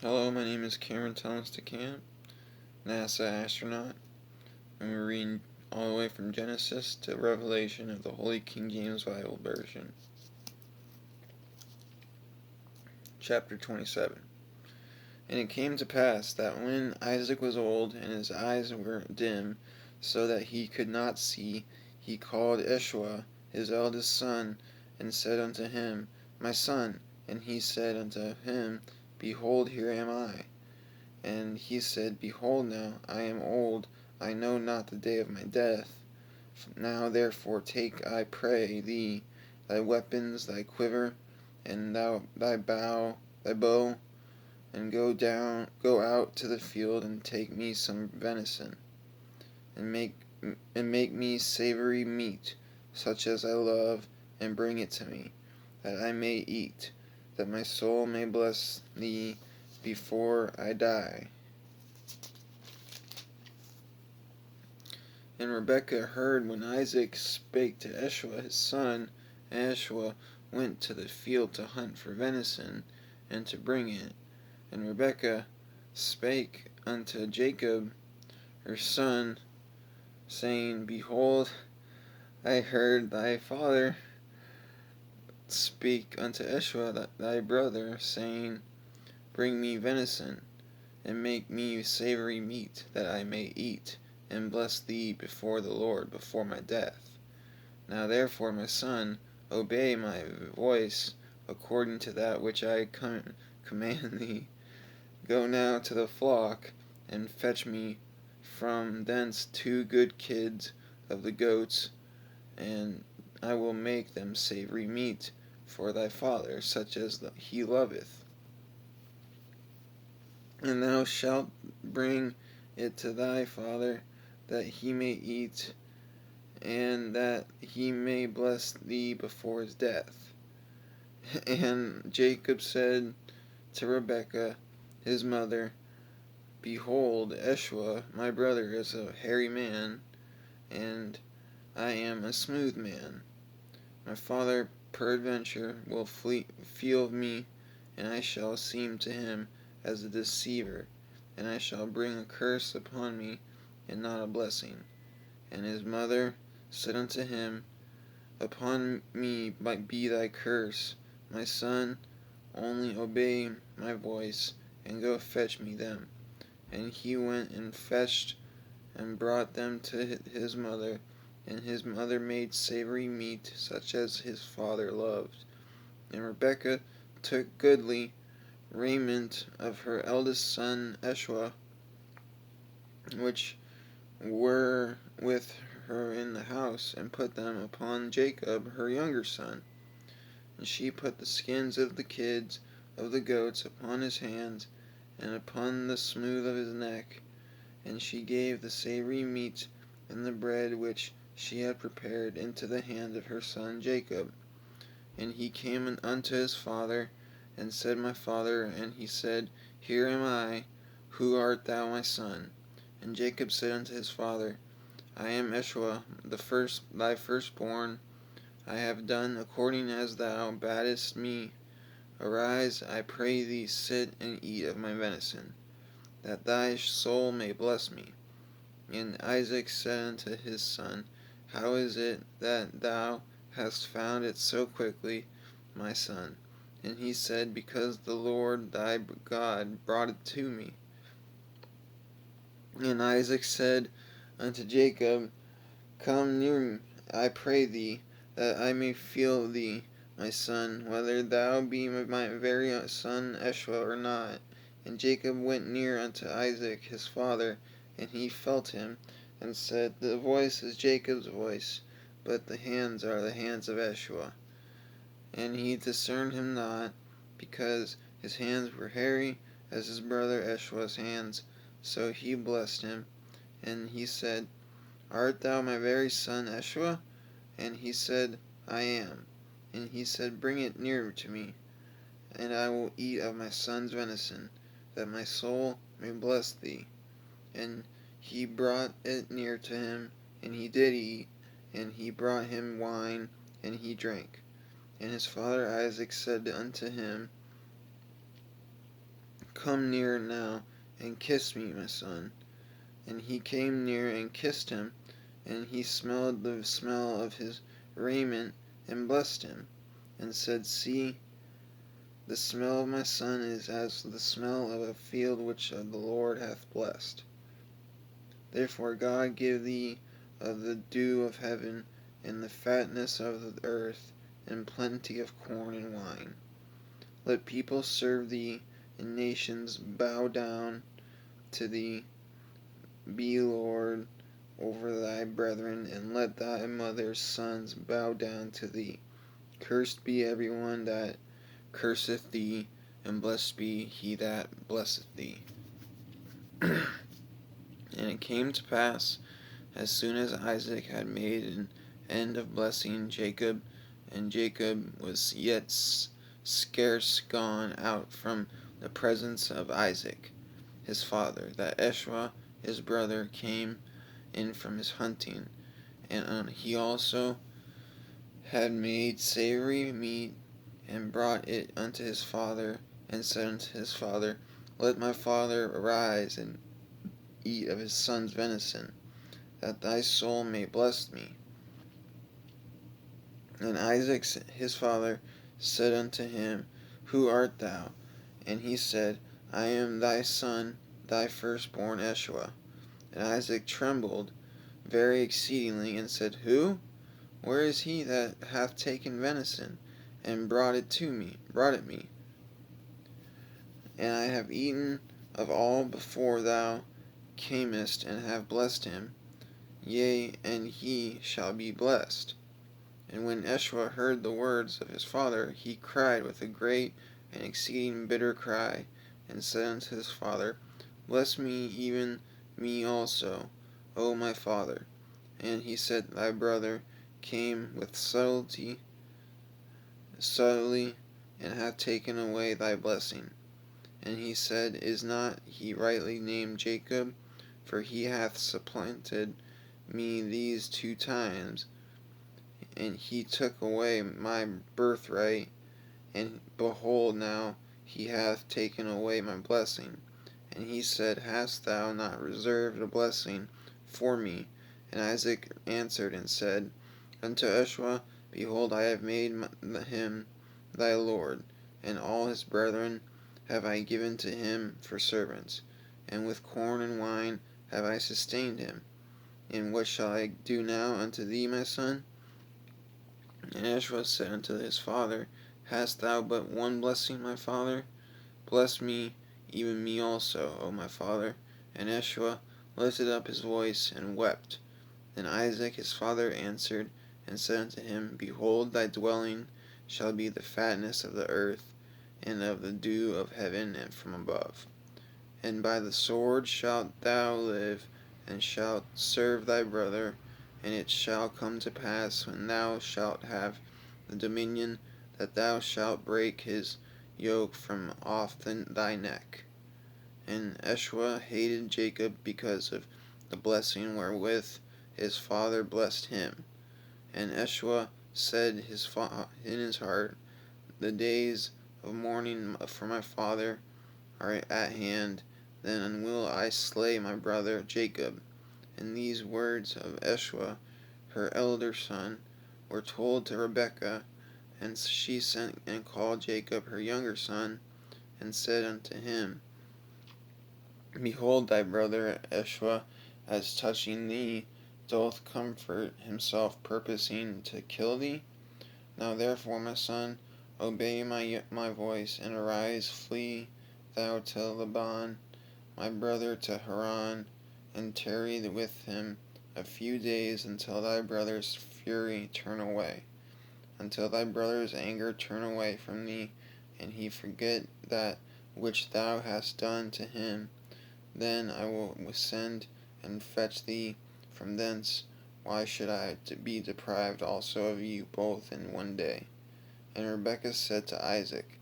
Hello, my name is Cameron Thomas DeCamp, NASA astronaut, and we're reading all the way from Genesis to Revelation of the Holy King James Bible Version. Chapter 27. And it came to pass that when Isaac was old, and his eyes were dim, so that he could not see, he called Esau, his eldest son, and said unto him, My son. And he said unto him, Behold, here am I. And he said, Behold now, I am old, I know not the day of my death. Now therefore take, I pray thee, thy weapons, thy quiver, and thy bow, and go out to the field, and take me some venison, and make me savory meat, such as I love, and bring it to me, that I may eat, that my soul may bless thee before I die. And Rebekah heard when Isaac spake to Esau his son, and Esau went to the field to hunt for venison, and to bring it. And Rebekah spake unto Jacob her son, saying, Behold, I heard thy father speak unto Esau thy brother, saying, Bring me venison, and make me savory meat, that I may eat, and bless thee before the Lord, before my death. Now therefore, my son, obey my voice, according to that which I command thee. Go now to the flock, and fetch me from thence 2 good kids of the goats, and I will make them savory meat for thy father, such as he loveth. And thou shalt bring it to thy father, that he may eat, and that he may bless thee before his death. And Jacob said to Rebekah his mother, Behold, Esau my brother is a hairy man, and I am a smooth man. My father peradventure will feel me, and I shall seem to him as a deceiver, and I shall bring a curse upon me, and not a blessing. And his mother said unto him, Upon me be thy curse, my son, only obey my voice, and go fetch me them. And he went and fetched and brought them to his mother, and his mother made savory meat, such as his father loved. And Rebekah took goodly raiment of her eldest son Esau, which were with her in the house, and put them upon Jacob her younger son. And she put the skins of the kids of the goats upon his hands, and upon the smooth of his neck. And she gave the savory meat and the bread which she had prepared into the hand of her son Jacob. And he came unto his father, and said, My father. And he said, Here am I. Who art thou, my son? And Jacob said unto his father, I am Esau, thy firstborn. I have done according as thou badest me. Arise, I pray thee, sit and eat of my venison, that thy soul may bless me. And Isaac said unto his son, How is it that thou hast found it so quickly, my son? And he said, Because the Lord thy God brought it to me. And Isaac said unto Jacob, Come near, I pray thee, that I may feel thee, my son, whether thou be my very son Esau or not. And Jacob went near unto Isaac his father, and he felt him, and said, The voice is Jacob's voice, but the hands are the hands of Esau. And he discerned him not, because his hands were hairy as his brother Esau's hands. So he blessed him, and he said, Art thou my very son Esau? And he said, I am. And he said, Bring it near to me, and I will eat of my son's venison, that my soul may bless thee. And he brought it near to him, and he did eat, and he brought him wine, and he drank. And his father Isaac said unto him, come near now, and kiss me, my son. And he came near and kissed him, and he smelled the smell of his raiment, and blessed him, and said, See, the smell of my son is as the smell of a field which the Lord hath blessed. Therefore God give thee of the dew of heaven, and the fatness of the earth, and plenty of corn and wine. Let people serve thee, and nations bow down to thee. Be Lord over thy brethren, and let thy mother's sons bow down to thee. Cursed be every one that curseth thee, and blessed be he that blesseth thee. And it came to pass, as soon as Isaac had made an end of blessing Jacob, and Jacob was yet scarce gone out from the presence of Isaac his father, that Esau his brother came in from his hunting, and he also had made savory meat, and brought it unto his father, and said unto his father, Let my father arise, and eat of his son's venison, that thy soul may bless me. And Isaac his father said unto him, Who art thou? And he said, I am thy son, thy firstborn Esau. And Isaac trembled very exceedingly, and said, Who? Where is he that hath taken venison, and brought it me? And I have eaten of all before thou camest, and have blessed him. Yea, and he shall be blessed. And when Esau heard the words of his father, he cried with a great and exceeding bitter cry, and said unto his father, Bless me, even me also, O my father. And he said, Thy brother came with subtlety, and hath taken away thy blessing. And he said, Is not he rightly named Jacob? For he hath supplanted me these 2 times, and he took away my birthright, and behold, now he hath taken away my blessing. And he said, Hast thou not reserved a blessing for me? And Isaac answered and said unto Esau, Behold, I have made him thy lord, and all his brethren have I given to him for servants, and with corn and wine have I sustained him. And what shall I do now unto thee, my son? And Esau said unto his father, Hast thou but one blessing, my father? Bless me, even me also, O my father. And Esau lifted up his voice and wept. Then Isaac his father answered and said unto him, Behold, thy dwelling shall be the fatness of the earth, and of the dew of heaven and from above. And by the sword shalt thou live, and shalt serve thy brother. And it shall come to pass, when thou shalt have the dominion, that thou shalt break his yoke from off thy neck. And Esau hated Jacob because of the blessing wherewith his father blessed him. And Esau said in his heart, The days of mourning for my father are at hand, then will I slay my brother Jacob. And these words of Esau, her elder son, were told to Rebekah, and she sent and called Jacob her younger son, and said unto him, Behold, thy brother Esau, as touching thee, doth comfort himself, purposing to kill thee. Now therefore, my son, obey my voice, and arise, flee thou to Laban, my brother, to Haran, and tarry with him a few days, until thy brother's fury turn away, until thy brother's anger turn away from thee, and he forget that which thou hast done to him. Then I will send and fetch thee from thence. Why should I be deprived also of you both in one day? And Rebekah said to Isaac,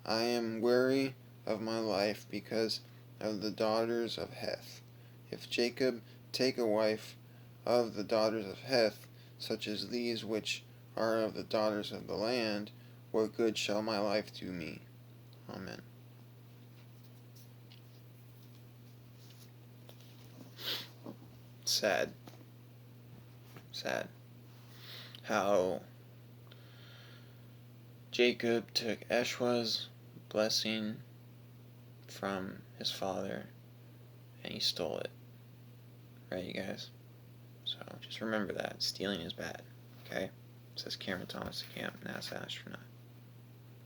I am weary of my life because of the daughters of Heth. If Jacob take a wife of the daughters of Heth, such as these which are of the daughters of the land, what good shall my life do me? Amen. sad. Sad. How Jacob took Eshua's blessing from his father and he stole it. Right, you guys? So just remember that. Stealing is bad. Okay? Says Cameron Thomas, the Camp NASA astronaut.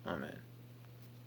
Amen.